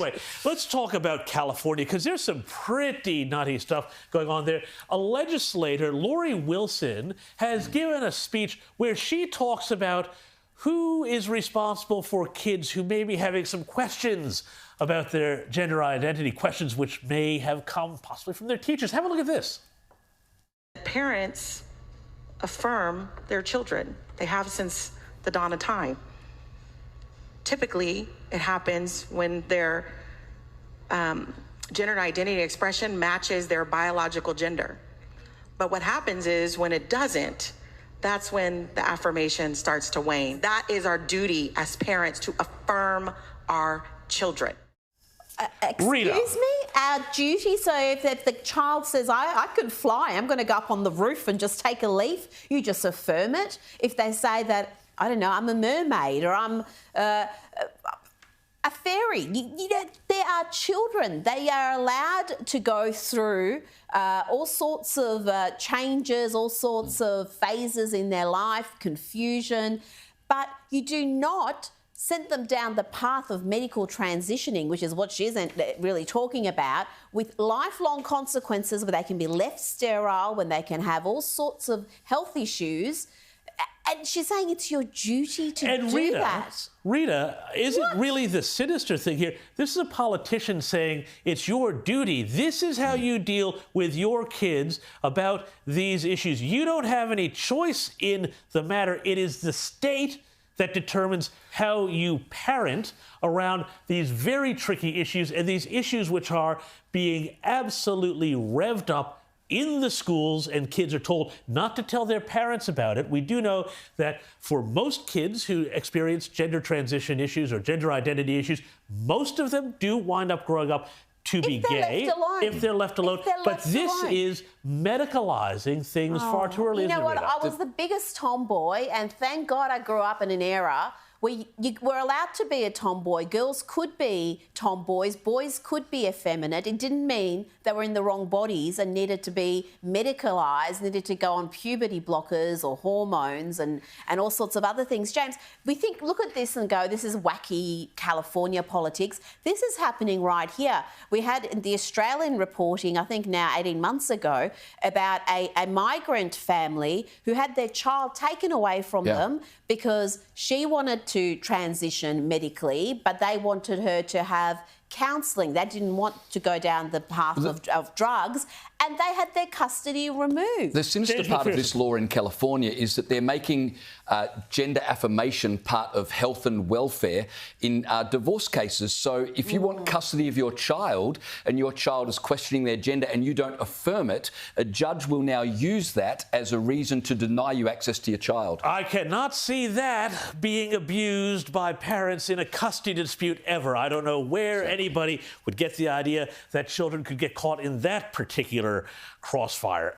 Wait, let's talk about California, because there's some pretty nutty stuff going on there. A legislator, Lori Wilson, has given a speech where she talks about who is responsible for kids who may be having some questions about their gender identity, questions which may have come possibly from their teachers. Have a look at this. Parents affirm their children. They have since the dawn of time. Typically, it happens when their gender identity expression matches their biological gender. But what happens is when it doesn't, that's when the affirmation starts to wane. That is our duty as parents, to affirm our children. Excuse me? Our duty? So if the child says, I could fly, I'm going to go up on the roof and just take a leaf, you just affirm it. If they say that, I don't know, I'm a mermaid or I'm a fairy, you know, there are children. They are allowed to go through all sorts of changes, all sorts of phases in their life, confusion, but you do not send them down the path of medical transitioning, which is what she isn't really talking about, with lifelong consequences where they can be left sterile, when they can have all sorts of health issues. And she's saying it's your duty to do that. Rita, isn't really the sinister thing here? This is a politician saying it's your duty. This is how you deal with your kids about these issues. You don't have any choice in the matter. It is the state that determines how you parent around these very tricky issues, and these issues which are being absolutely revved up in the schools, and kids are told not to tell their parents about it. We do know that for most kids who experience gender transition issues or gender identity issues, most of them do wind up growing up to be gay if they're left alone. But this is medicalizing things far too early. You know what? I was the biggest tomboy, and thank God I grew up in an era where you were allowed to be a tomboy. Girls could be tomboys, boys could be effeminate. It didn't mean they were in the wrong bodies and needed to be medicalized, needed to go on puberty blockers or hormones and all sorts of other things. James, we think, look at this and go, this is wacky California politics. This is happening right here. We had the Australian reporting, I think now 18 months ago, about a migrant family who had their child taken away from them because she wanted to transition medically, but they wanted her to have counselling. They didn't want to go down the path of drugs, and they had their custody removed. The sinister part of this law in California is that they're making gender affirmation part of health and welfare in divorce cases. So if you want custody of your child and your child is questioning their gender and you don't affirm it, a judge will now use that as a reason to deny you access to your child. I cannot see that being abused by parents in a custody dispute ever. I don't know where anybody would get the idea that children could get caught in that particular crossfire.